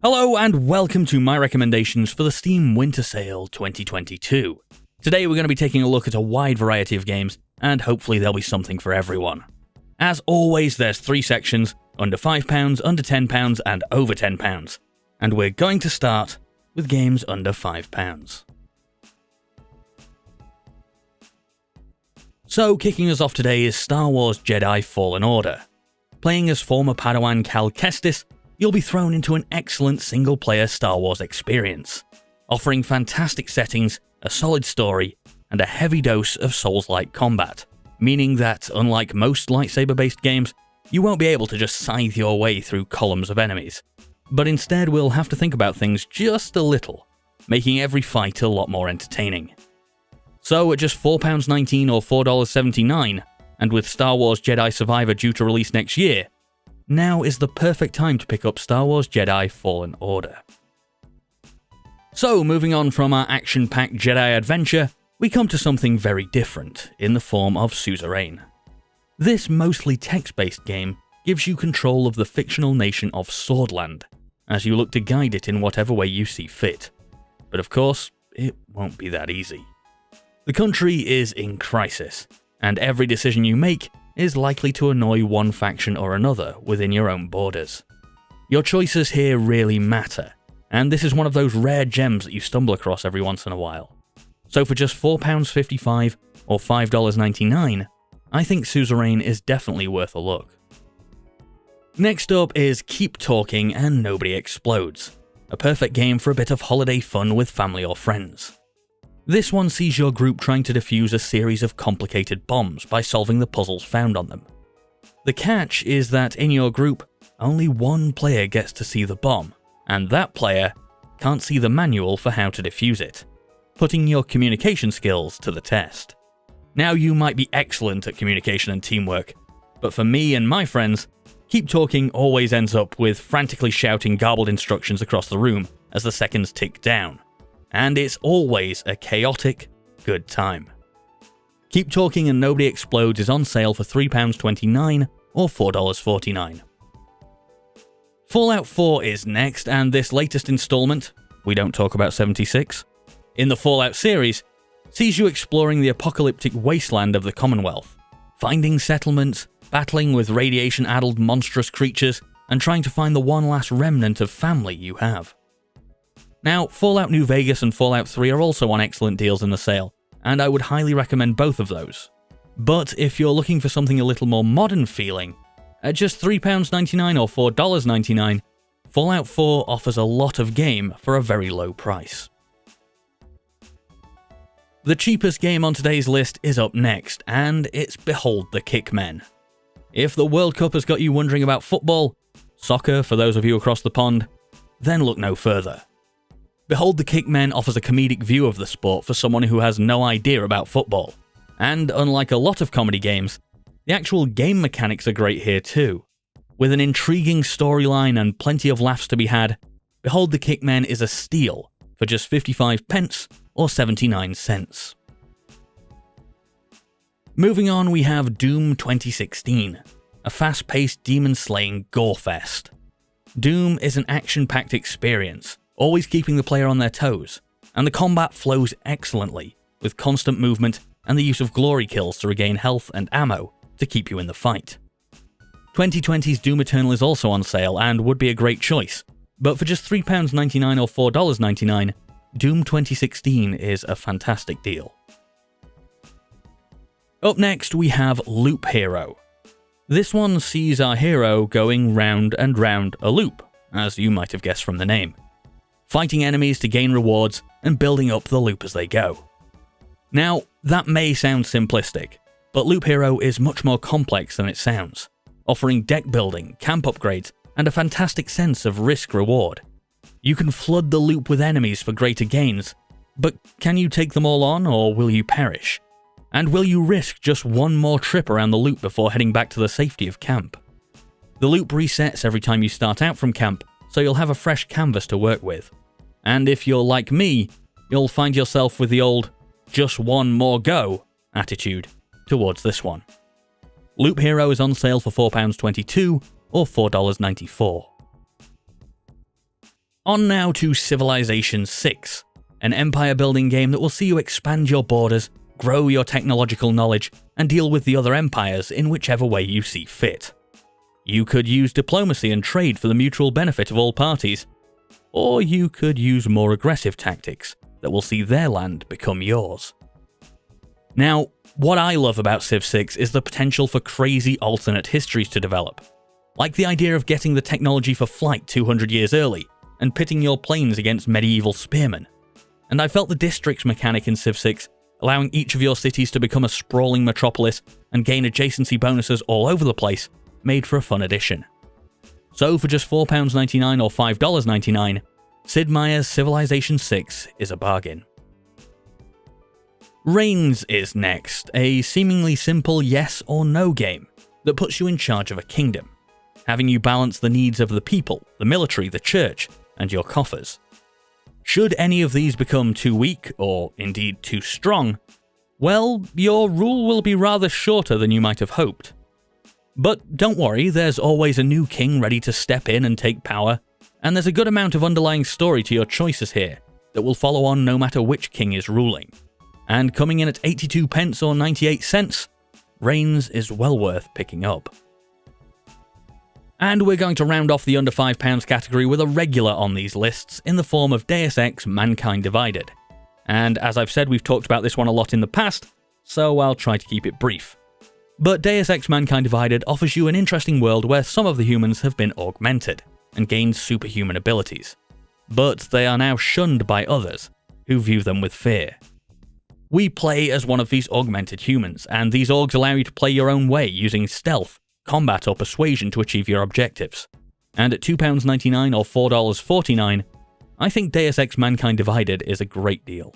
Hello and welcome to my recommendations for the Steam Winter Sale 2022. Today we're going to be taking a look at a wide variety of games, and hopefully there'll be something for everyone. As always, there's 3 sections: under £5, under £10 and over £10. And we're going to start with games under £5. So kicking us off today is Star Wars Jedi Fallen Order. Playing as former Padawan Cal Kestis, you'll be thrown into an excellent single-player Star Wars experience, offering fantastic settings, a solid story, and a heavy dose of Souls-like combat, meaning that, unlike most lightsaber-based games, you won't be able to just scythe your way through columns of enemies, but instead we'll have to think about things just a little, making every fight a lot more entertaining. So at just £4.19 or $4.79, and with Star Wars Jedi Survivor due to release next year, now is the perfect time to pick up Star Wars Jedi Fallen Order. So, moving on from our action-packed Jedi adventure, we come to something very different, in the form of Suzerain. This mostly text-based game gives you control of the fictional nation of Swordland, as you look to guide it in whatever way you see fit. But of course, it won't be that easy. The country is in crisis, and every decision you make is likely to annoy one faction or another within your own borders. Your choices here really matter, and this is one of those rare gems that you stumble across every once in a while. So for just £4.55 or $5.99, I think Suzerain is definitely worth a look. Next up is Keep Talking and Nobody Explodes, a perfect game for a bit of holiday fun with family or friends. This one sees your group trying to defuse a series of complicated bombs by solving the puzzles found on them. The catch is that in your group, only one player gets to see the bomb, and that player can't see the manual for how to defuse it, putting your communication skills to the test. Now, you might be excellent at communication and teamwork, but for me and my friends, Keep Talking always ends up with frantically shouting garbled instructions across the room as the seconds tick down. And it's always a chaotic, good time. Keep Talking and Nobody Explodes is on sale for £3.29 or $4.49. Fallout 4 is next, and this latest installment, we don't talk about 76, in the Fallout series, sees you exploring the apocalyptic wasteland of the Commonwealth, finding settlements, battling with radiation-addled monstrous creatures, and trying to find the one last remnant of family you have. Now, Fallout New Vegas and Fallout 3 are also on excellent deals in the sale, and I would highly recommend both of those. But if you're looking for something a little more modern feeling, at just £3.99 or $4.99, Fallout 4 offers a lot of game for a very low price. The cheapest game on today's list is up next, and it's Behold the Kickmen. If the World Cup has got you wondering about football, soccer for those of you across the pond, then look no further. Behold the Kickmen offers a comedic view of the sport for someone who has no idea about football. And unlike a lot of comedy games, the actual game mechanics are great here too. With an intriguing storyline and plenty of laughs to be had, Behold the Kickmen is a steal for just 55p or 79 cents. Moving on, we have Doom 2016, a fast-paced demon-slaying gore-fest. Doom is an action-packed experience, always keeping the player on their toes, and the combat flows excellently, with constant movement and the use of glory kills to regain health and ammo to keep you in the fight. 2020's Doom Eternal is also on sale and would be a great choice, but for just £3.99 or $4.99, Doom 2016 is a fantastic deal. Up next, we have Loop Hero. This one sees our hero going round and round a loop, as you might have guessed from the name, fighting enemies to gain rewards and building up the loop as they go. Now, that may sound simplistic, but Loop Hero is much more complex than it sounds, offering deck building, camp upgrades, and a fantastic sense of risk-reward. You can flood the loop with enemies for greater gains, but can you take them all on, or will you perish? And will you risk just one more trip around the loop before heading back to the safety of camp? The loop resets every time you start out from camp, so you'll have a fresh canvas to work with. And if you're like me, you'll find yourself with the old "just one more go" attitude towards this one. Loop Hero is on sale for £4.22 or $4.94. On now to Civilization VI, an empire-building game that will see you expand your borders, grow your technological knowledge, and deal with the other empires in whichever way you see fit. You could use diplomacy and trade for the mutual benefit of all parties, or you could use more aggressive tactics that will see their land become yours. Now, what I love about Civ 6 is the potential for crazy alternate histories to develop, like the idea of getting the technology for flight 200 years early and pitting your planes against medieval spearmen. And I felt the districts mechanic in Civ 6, allowing each of your cities to become a sprawling metropolis and gain adjacency bonuses all over the place, made for a fun addition. So for just £4.99 or $5.99, Sid Meier's Civilization VI is a bargain. Reigns is next, a seemingly simple yes or no game that puts you in charge of a kingdom, having you balance the needs of the people, the military, the church, and your coffers. Should any of these become too weak, or indeed too strong, well, your rule will be rather shorter than you might have hoped. But don't worry, there's always a new king ready to step in and take power, and there's a good amount of underlying story to your choices here that will follow on no matter which king is ruling. And coming in at 82 pence or 98 cents, Reigns is well worth picking up. And we're going to round off the under £5 category with a regular on these lists in the form of Deus Ex Mankind Divided. And as I've said, we've talked about this one a lot in the past, so I'll try to keep it brief. But Deus Ex Mankind Divided offers you an interesting world where some of the humans have been augmented and gained superhuman abilities, but they are now shunned by others, who view them with fear. We play as one of these augmented humans, and these orgs allow you to play your own way using stealth, combat or persuasion to achieve your objectives. And at £2.99 or $4.49, I think Deus Ex Mankind Divided is a great deal.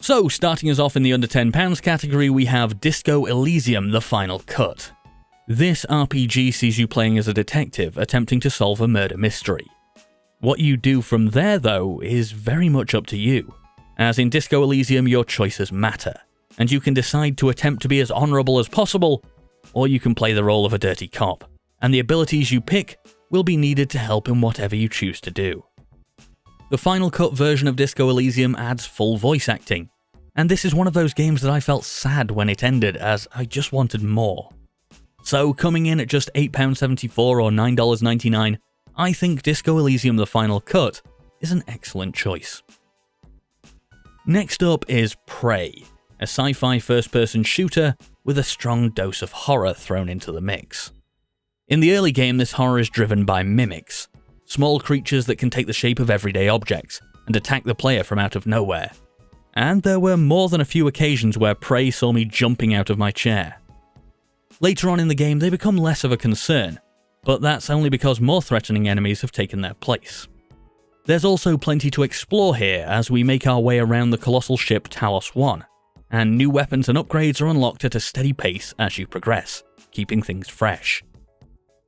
So, starting us off in the under £10 category, we have Disco Elysium: The Final Cut. This RPG sees you playing as a detective attempting to solve a murder mystery. What you do from there, though, is very much up to you, as in Disco Elysium your choices matter, and you can decide to attempt to be as honourable as possible, or you can play the role of a dirty cop, and the abilities you pick will be needed to help in whatever you choose to do. The Final Cut version of Disco Elysium adds full voice acting, and this is one of those games that I felt sad when it ended, as I just wanted more. So coming in at just £8.74 or $9.99, I think Disco Elysium: The Final Cut is an excellent choice. Next up is Prey, a sci-fi first-person shooter with a strong dose of horror thrown into the mix. In the early game, this horror is driven by mimics, small creatures that can take the shape of everyday objects and attack the player from out of nowhere. And there were more than a few occasions where Prey saw me jumping out of my chair. Later on in the game, they become less of a concern, but that's only because more threatening enemies have taken their place. There's also plenty to explore here as we make our way around the colossal ship Talos 1, and new weapons and upgrades are unlocked at a steady pace as you progress, keeping things fresh.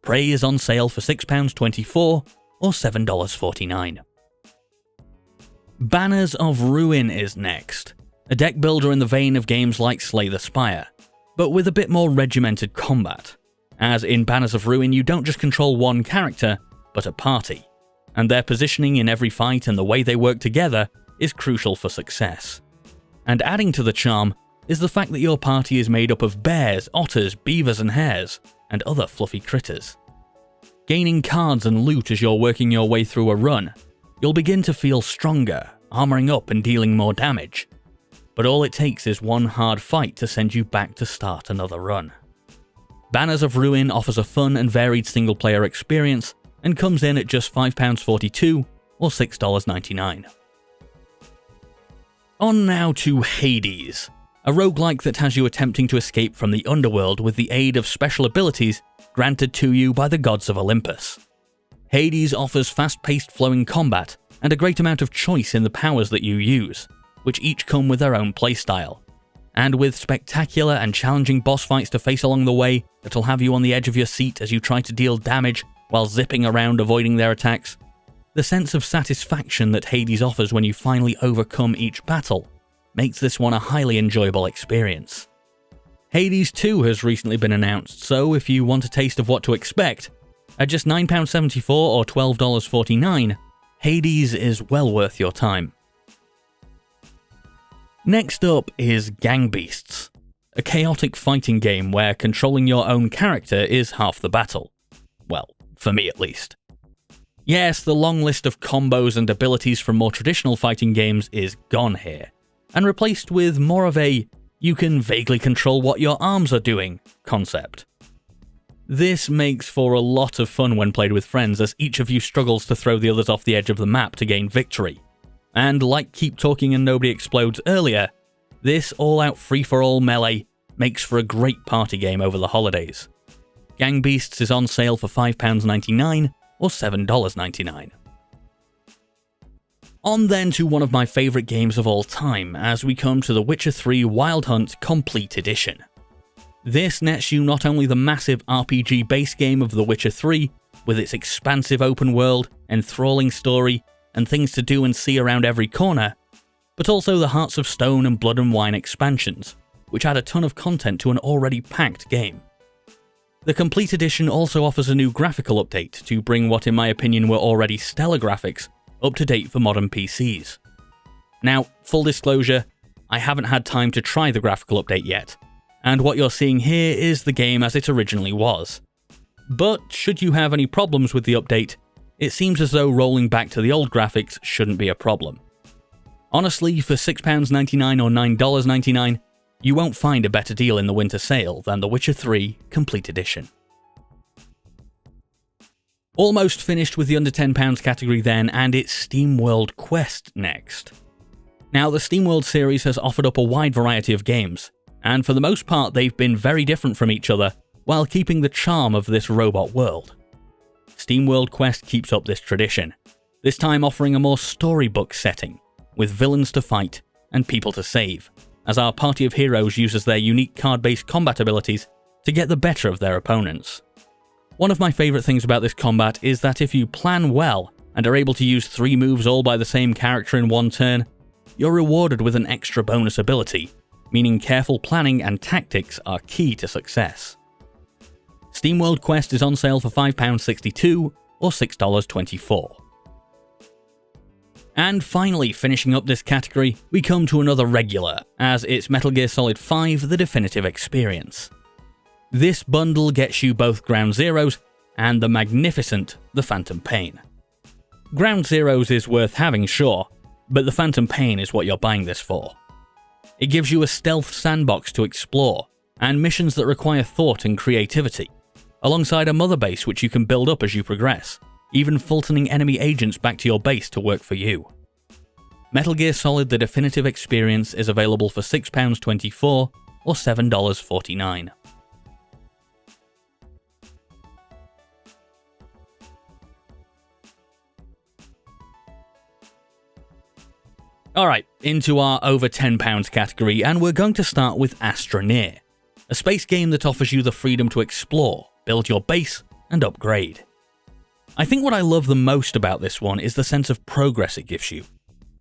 Prey is on sale for £6.24 or $7.49. Banners of Ruin is next, a deck builder in the vein of games like Slay the Spire, but with a bit more regimented combat, as in Banners of Ruin you don't just control one character, but a party, and their positioning in every fight and the way they work together is crucial for success. And adding to the charm is the fact that your party is made up of bears, otters, beavers and hares, and other fluffy critters. Gaining cards and loot as you're working your way through a run, you'll begin to feel stronger, armouring up and dealing more damage. But all it takes is one hard fight to send you back to start another run. Banners of Ruin offers a fun and varied single-player experience and comes in at just £5.42 or $6.99. On now to Hades, a roguelike that has you attempting to escape from the underworld with the aid of special abilities granted to you by the gods of Olympus. Hades offers fast-paced flowing combat and a great amount of choice in the powers that you use, which each come with their own playstyle. And with spectacular and challenging boss fights to face along the way that'll have you on the edge of your seat as you try to deal damage while zipping around avoiding their attacks, the sense of satisfaction that Hades offers when you finally overcome each battle makes this one a highly enjoyable experience. Hades 2 has recently been announced, so if you want a taste of what to expect, at just £9.74 or $12.49, Hades is well worth your time. Next up is Gang Beasts, a chaotic fighting game where controlling your own character is half the battle. Well, for me at least. Yes, the long list of combos and abilities from more traditional fighting games is gone here, and replaced with more of a you can vaguely control what your arms are doing concept. This makes for a lot of fun when played with friends, as each of you struggles to throw the others off the edge of the map to gain victory. And like Keep Talking and Nobody Explodes earlier, this all-out free-for-all melee makes for a great party game over the holidays. Gang Beasts is on sale for £5.99 or $7.99. On then to one of my favourite games of all time, as we come to The Witcher 3 Wild Hunt Complete Edition. This nets you not only the massive RPG base game of The Witcher 3, with its expansive open world, enthralling story, and things to do and see around every corner, but also the Hearts of Stone and Blood and Wine expansions, which add a ton of content to an already packed game. The Complete Edition also offers a new graphical update to bring what in my opinion were already stellar graphics up to date for modern PCs. Now, full disclosure, I haven't had time to try the graphical update yet, and what you're seeing here is the game as it originally was. But should you have any problems with the update, it seems as though rolling back to the old graphics shouldn't be a problem. Honestly, for £6.99 or $9.99, you won't find a better deal in the winter sale than The Witcher 3 Complete Edition. Almost finished with the under £10 category then, and it's Steamworld Quest next. Now, the Steamworld series has offered up a wide variety of games, and for the most part they've been very different from each other, while keeping the charm of this robot world. Steamworld Quest keeps up this tradition, this time offering a more storybook setting, with villains to fight and people to save, as our party of heroes uses their unique card-based combat abilities to get the better of their opponents. One of my favourite things about this combat is that if you plan well and are able to use 3 moves all by the same character in one turn, you're rewarded with an extra bonus ability, meaning careful planning and tactics are key to success. Steamworld Quest is on sale for £5.62 or $6.24. And finally, finishing up this category, we come to another regular, as it's Metal Gear Solid 5 The Definitive Experience. This bundle gets you both Ground Zeroes and the magnificent The Phantom Pain. Ground Zeroes is worth having, sure, but the Phantom Pain is what you're buying this for. It gives you a stealth sandbox to explore, and missions that require thought and creativity, alongside a mother base which you can build up as you progress, even Fultoning enemy agents back to your base to work for you. Metal Gear Solid The Definitive Experience is available for £6.24 or $7.49. Alright, into our over £10 category, and we're going to start with Astroneer, a space game that offers you the freedom to explore, build your base, and upgrade. I think what I love the most about this one is the sense of progress it gives you.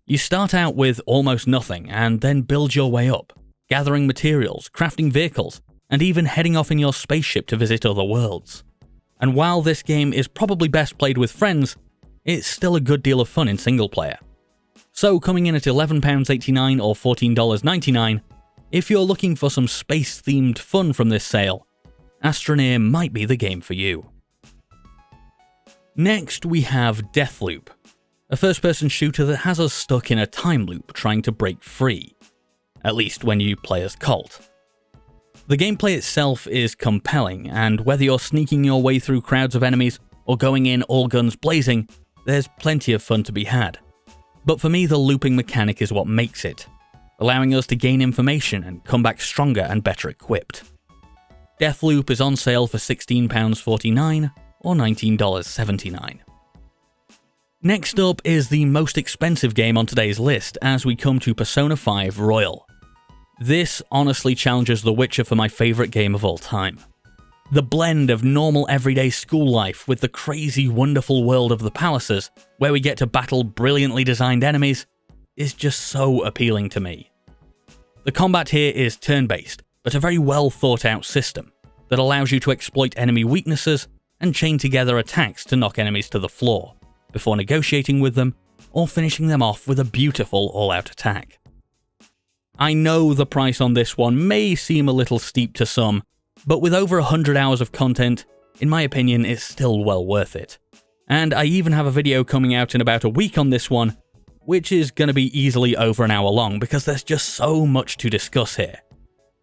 You start out with almost nothing and then build your way up, gathering materials, crafting vehicles, and even heading off in your spaceship to visit other worlds. And while this game is probably best played with friends, it's still a good deal of fun in single player. So coming in at £11.89 or $14.99, if you're looking for some space-themed fun from this sale, Astroneer might be the game for you. Next we have Deathloop, a first-person shooter that has us stuck in a time loop trying to break free, at least when you play as Colt. The gameplay itself is compelling, and whether you're sneaking your way through crowds of enemies or going in all guns blazing, there's plenty of fun to be had. But for me, the looping mechanic is what makes it, allowing us to gain information and come back stronger and better equipped. Deathloop is on sale for £16.49 or $19.79. Next up is the most expensive game on today's list as we come to Persona 5 Royal. This honestly challenges The Witcher for my favourite game of all time. The blend of normal everyday school life with the crazy wonderful world of the palaces, where we get to battle brilliantly designed enemies, is just so appealing to me. The combat here is turn-based, but a very well thought out system that allows you to exploit enemy weaknesses and chain together attacks to knock enemies to the floor, before negotiating with them or finishing them off with a beautiful all-out attack. I know the price on this one may seem a little steep to some, but with over 100 hours of content, in my opinion, it's still well worth it. And I even have a video coming out in about a week on this one, which is going to be easily over an hour long because there's just so much to discuss here.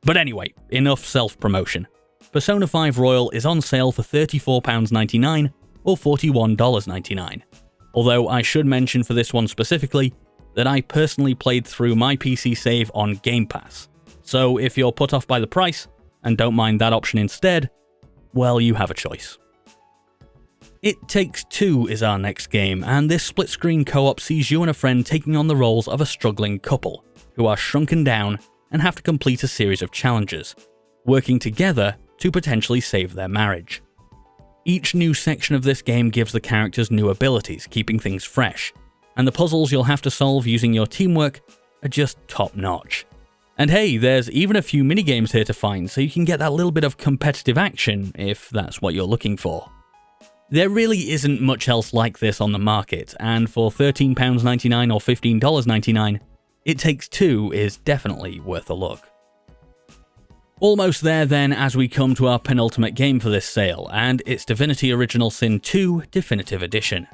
But anyway, enough self-promotion. Persona 5 Royal is on sale for £34.99 or $41.99. Although I should mention for this one specifically that I personally played through my PC save on Game Pass. So if you're put off by the price and don't mind that option instead, well, you have a choice. It Takes Two is our next game, and this split-screen co-op sees you and a friend taking on the roles of a struggling couple who are shrunken down and have to complete a series of challenges, working together to potentially save their marriage. Each new section of this game gives the characters new abilities, keeping things fresh, and the puzzles you'll have to solve using your teamwork are just top-notch. And hey, there's even a few minigames here to find, so you can get that little bit of competitive action if that's what you're looking for. There really isn't much else like this on the market, and for £13.99 or $15.99, It Takes Two is definitely worth a look. Almost there then as we come to our penultimate game for this sale, and it's Divinity Original Sin 2 Definitive Edition.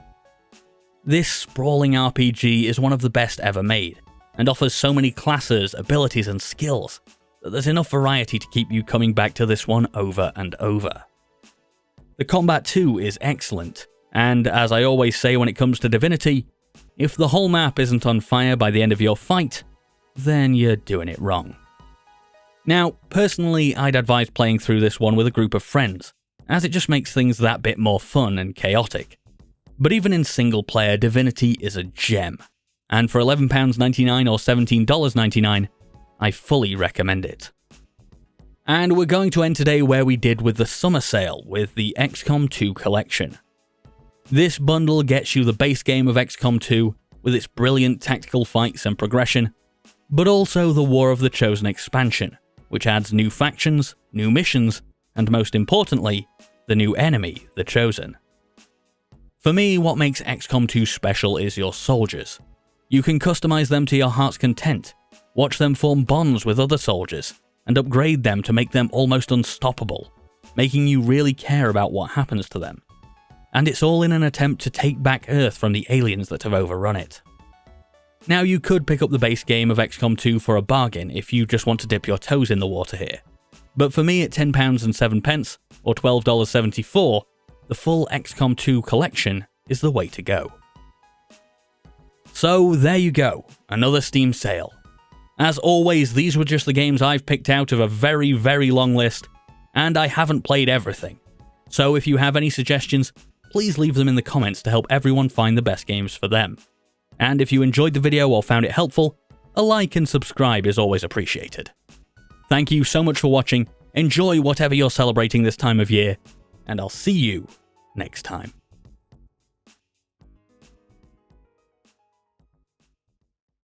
This sprawling RPG is one of the best ever made, and offers so many classes, abilities and skills that there's enough variety to keep you coming back to this one over and over. The combat too is excellent, and as I always say when it comes to Divinity, if the whole map isn't on fire by the end of your fight, then you're doing it wrong. Now, personally, I'd advise playing through this one with a group of friends, as it just makes things that bit more fun and chaotic. But even in single player, Divinity is a gem, and for £11.99 or $17.99, I fully recommend it. And we're going to end today where we did with the summer sale, with the XCOM 2 collection. This bundle gets you the base game of XCOM 2, with its brilliant tactical fights and progression, but also the War of the Chosen expansion, which adds new factions, new missions, and most importantly, the new enemy, the Chosen. For me, what makes XCOM 2 special is your soldiers. You can customize them to your heart's content, watch them form bonds with other soldiers, and upgrade them to make them almost unstoppable, making you really care about what happens to them. And it's all in an attempt to take back Earth from the aliens that have overrun it. Now, you could pick up the base game of XCOM 2 for a bargain if you just want to dip your toes in the water here. But for me, at £10.07 or $12.74, the full XCOM 2 collection is the way to go. So there you go, another Steam sale. As always, these were just the games I've picked out of a very, very long list, and I haven't played everything. So if you have any suggestions, please leave them in the comments to help everyone find the best games for them. And if you enjoyed the video or found it helpful, a like and subscribe is always appreciated. Thank you so much for watching, enjoy whatever you're celebrating this time of year, and I'll see you next time.